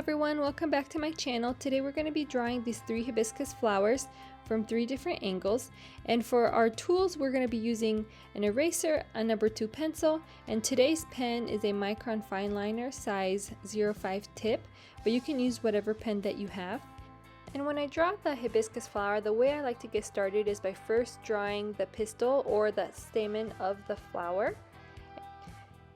everyone, welcome back to my channel. Today we're going to be drawing these 3 hibiscus flowers from 3 different angles, and for our tools we're going to be using an eraser, a number 2 pencil, and today's pen is a Micron Fine Liner size 0.5 tip, but you can use whatever pen that you have. And when I draw the hibiscus flower, the way I like to get started is by first drawing the pistil or the stamen of the flower.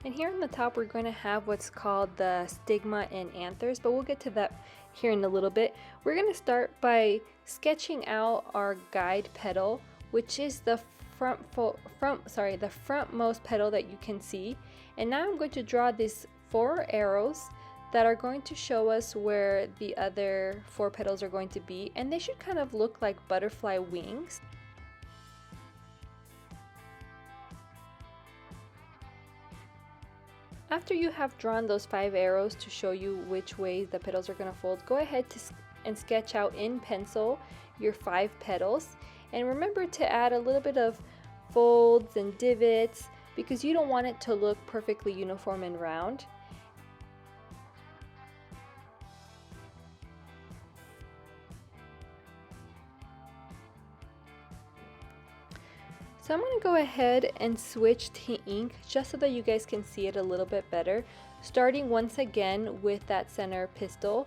And here on the top we're going to have what's called the stigma and anthers, but we'll get to that here in a little bit. We're going to start by sketching out our guide petal, which is the frontmost petal that you can see. And now I'm going to draw these 4 arrows that are going to show us where the other 4 petals are going to be, and they should kind of look like butterfly wings. After you have drawn those 5 arrows to show you which way the petals are going to fold, go ahead and sketch out in pencil your 5 petals. And remember to add a little bit of folds and divots because you don't want it to look perfectly uniform and round. So I'm going to go ahead and switch to ink just so that you guys can see it a little bit better, starting once again with that center pistil.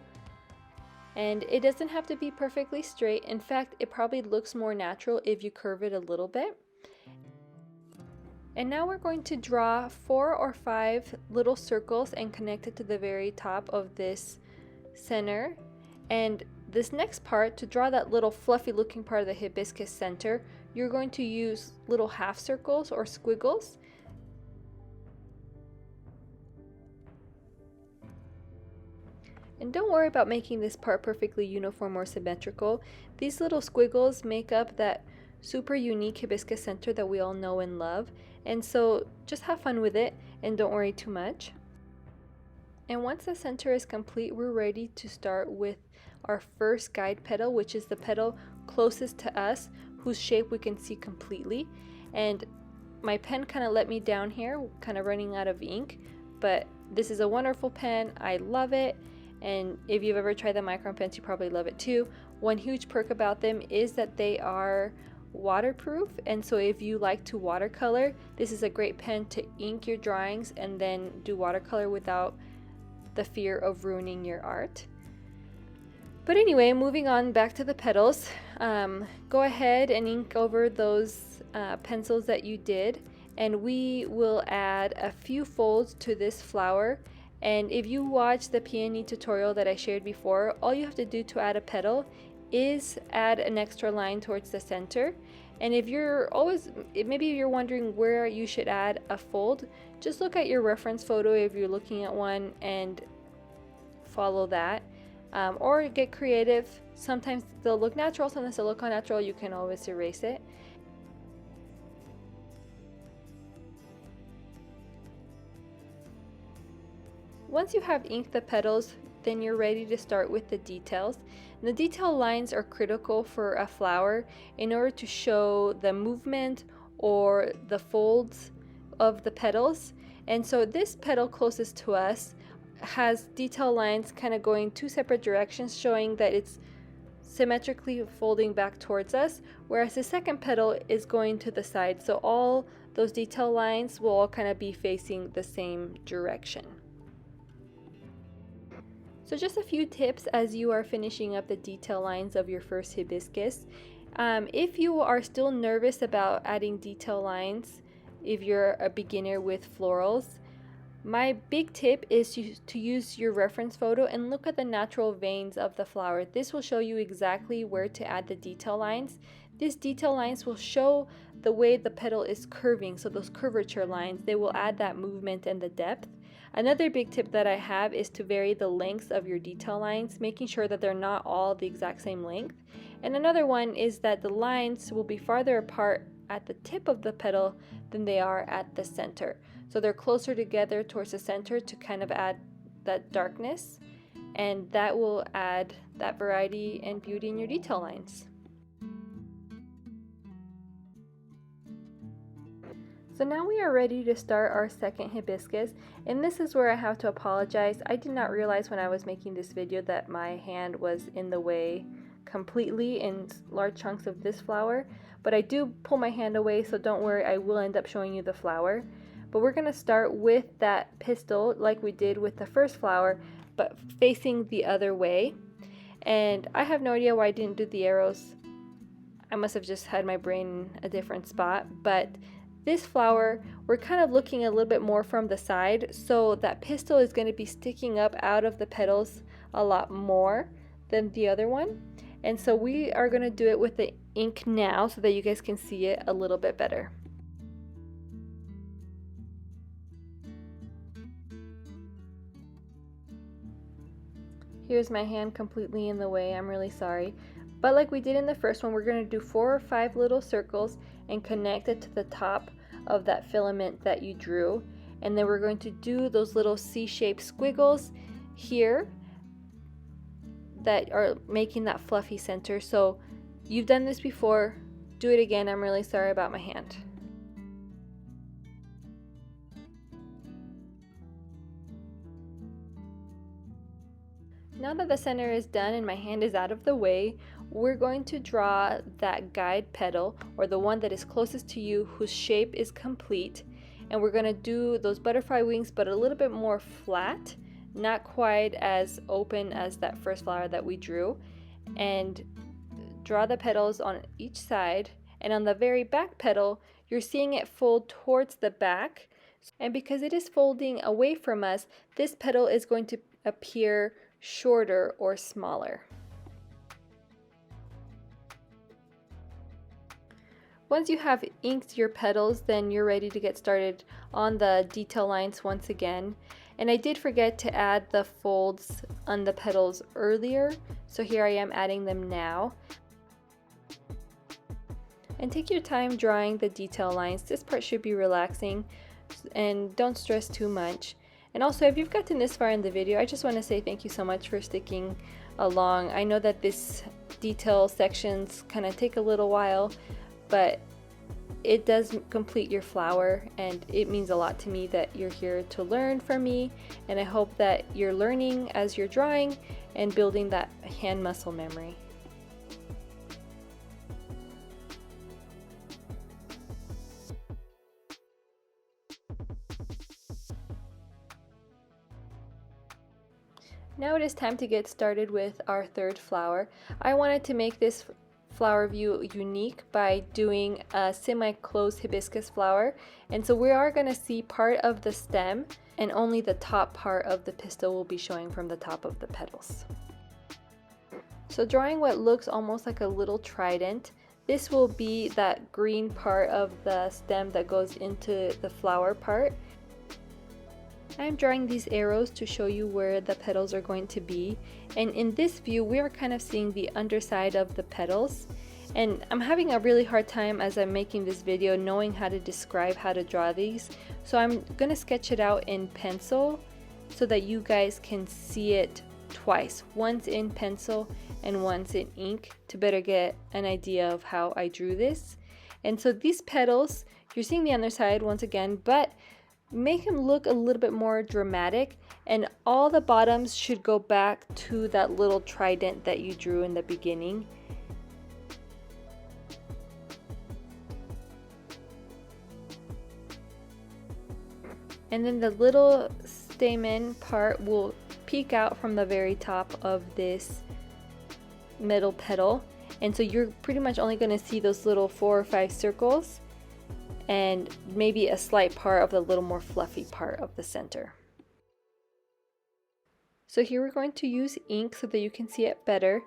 And it doesn't have to be perfectly straight. In fact, it probably looks more natural if you curve it a little bit. And now we're going to draw 4 or 5 little circles and connect it to the very top of this center. And this next part, to draw that little fluffy looking part of the hibiscus center, you're going to use little half circles or squiggles. And don't worry about making this part perfectly uniform or symmetrical. These little squiggles make up that super unique hibiscus center that we all know and love. And so just have fun with it and don't worry too much. And once the center is complete, we're ready to start with our first guide petal, which is the petal closest to us, whose shape we can see completely. And my pen kind of let me down here, kind of running out of ink, but this is a wonderful pen. I love it, and if you've ever tried the Micron pens, you probably love it too. One huge perk about them is that they are waterproof, and so if you like to watercolor, this is a great pen to ink your drawings and then do watercolor without the fear of ruining your art. But anyway, moving on back to the petals, go ahead and ink over those pencils that you did, and we will add a few folds to this flower. And if you watch the peony tutorial that I shared before, all you have to do to add a petal is add an extra line towards the center. And if maybe you're wondering where you should add a fold, just look at your reference photo if you're looking at one and follow that. Or get creative. Sometimes they'll look natural, sometimes they'll look unnatural. You can always erase it. Once you have inked the petals, then you're ready to start with the details. And the detail lines are critical for a flower in order to show the movement or the folds of the petals. And so this petal closest to us has detail lines kind of going 2 separate directions, showing that it's symmetrically folding back towards us, whereas the second petal is going to the side. So all those detail lines will all kind of be facing the same direction. So just a few tips as you are finishing up the detail lines of your first hibiscus. If you are still nervous about adding detail lines, if you're a beginner with florals, my big tip is to use your reference photo and look at the natural veins of the flower. This will show you exactly where to add the detail lines. These detail lines will show the way the petal is curving, so those curvature lines, they will add that movement and the depth. Another big tip that I have is to vary the lengths of your detail lines, making sure that they're not all the exact same length. And another one is that the lines will be farther apart at the tip of the petal than they are at the center. So they're closer together towards the center to kind of add that darkness, and that will add that variety and beauty in your detail lines. So now we are ready to start our second hibiscus, and this is where I have to apologize. I did not realize when I was making this video that my hand was in the way completely in large chunks of this flower, but I do pull my hand away, so don't worry, I will end up showing you the flower. But we're going to start with that pistil like we did with the first flower, but facing the other way. And I have no idea why I didn't do the arrows. I must have just had my brain in a different spot, but this flower, we're kind of looking a little bit more from the side, so that pistil is going to be sticking up out of the petals a lot more than the other one. And so we are going to do it with the ink now so that you guys can see it a little bit better. Here's my hand completely in the way, I'm really sorry. But like we did in the first one, we're going to do 4 or 5 little circles and connect it to the top of that filament that you drew. And then we're going to do those little C-shaped squiggles here that are making that fluffy center. So you've done this before, do it again. I'm really sorry about my hand. Now that the center is done and my hand is out of the way, we're going to draw that guide petal, or the one that is closest to you whose shape is complete, and we're going to do those butterfly wings but a little bit more flat, not quite as open as that first flower that we drew, and draw the petals on each side. And on the very back petal, you're seeing it fold towards the back, and because it is folding away from us, this petal is going to appear shorter or smaller. Once you have inked your petals, then you're ready to get started on the detail lines once again. And I did forget to add the folds on the petals earlier, so here I am adding them now. And take your time drawing the detail lines. This part should be relaxing, and don't stress too much. And also, if you've gotten this far in the video, I just want to say thank you so much for sticking along. I know that this detail sections kind of take a little while, but it does complete your flower, and it means a lot to me that you're here to learn from me, and I hope that you're learning as you're drawing and building that hand muscle memory. Now it is time to get started with our third flower. I wanted to make this flower view unique by doing a semi-closed hibiscus flower, and so we are going to see part of the stem, and only the top part of the pistil will be showing from the top of the petals. So drawing what looks almost like a little trident, this will be that green part of the stem that goes into the flower part. I'm drawing these arrows to show you where the petals are going to be, and in this view we are kind of seeing the underside of the petals, and I'm having a really hard time as I'm making this video knowing how to describe how to draw these, so I'm going to sketch it out in pencil so that you guys can see it twice, once in pencil and once in ink, to better get an idea of how I drew this. And so these petals, you're seeing the underside once again, but make them look a little bit more dramatic, and all the bottoms should go back to that little trident that you drew in the beginning. And then the little stamen part will peek out from the very top of this middle petal, and so you're pretty much only going to see those little 4 or 5 circles and maybe a slight part of the little more fluffy part of the center. So here we're going to use ink so that you can see it better,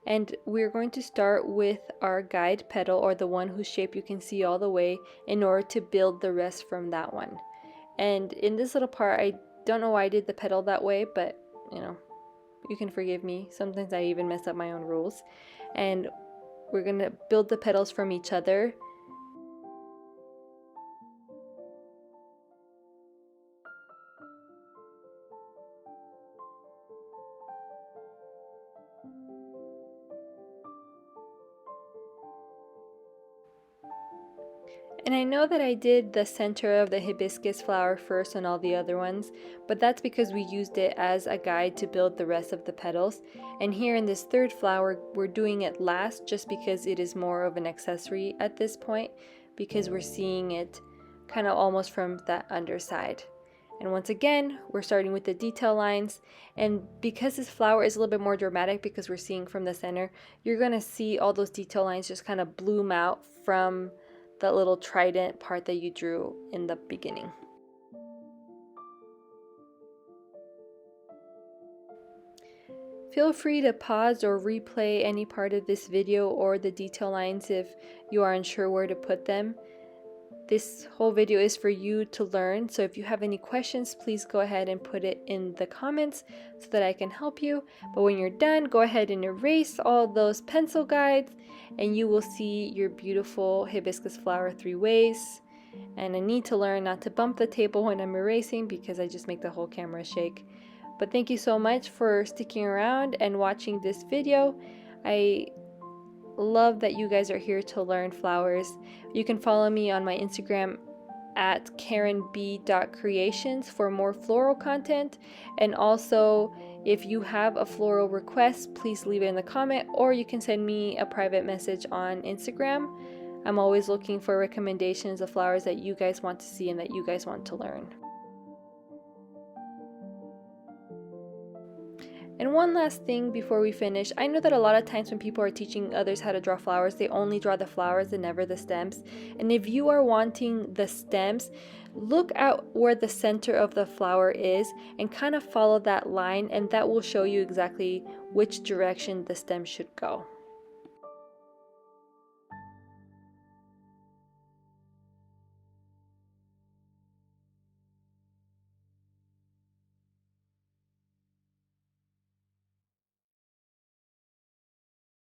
and we're going to start with our guide petal, or the one whose shape you can see all the way, in order to build the rest from that one. And in this little part, I don't know why I did the petal that way, but you know, you can forgive me. Sometimes I even mess up my own rules. And we're gonna build the petals from each other. And I know that I did the center of the hibiscus flower first on all the other ones, but that's because we used it as a guide to build the rest of the petals. And here in this third flower, we're doing it last just because it is more of an accessory at this point, because we're seeing it kind of almost from that underside. And once again, we're starting with the detail lines. And because this flower is a little bit more dramatic because we're seeing from the center, you're going to see all those detail lines just kind of bloom out from that little trident part that you drew in the beginning. Feel free to pause or replay any part of this video or the detail lines if you are unsure where to put them. This whole video is for you to learn, so if you have any questions, please go ahead and put it in the comments so that I can help you. But when you're done, go ahead and erase all those pencil guides and you will see your beautiful hibiscus flower 3 ways. And I need to learn not to bump the table when I'm erasing because I just make the whole camera shake. But thank you so much for sticking around and watching this video. I love that you guys are here to learn flowers. You can follow me on my Instagram at karenb.creations for more floral content. And also, if you have a floral request, please leave it in the comment, or you can send me a private message on Instagram. I'm always looking for recommendations of flowers that you guys want to see and that you guys want to learn. And one last thing before we finish, I know that a lot of times when people are teaching others how to draw flowers, they only draw the flowers and never the stems. And if you are wanting the stems, look at where the center of the flower is and kind of follow that line, and that will show you exactly which direction the stem should go.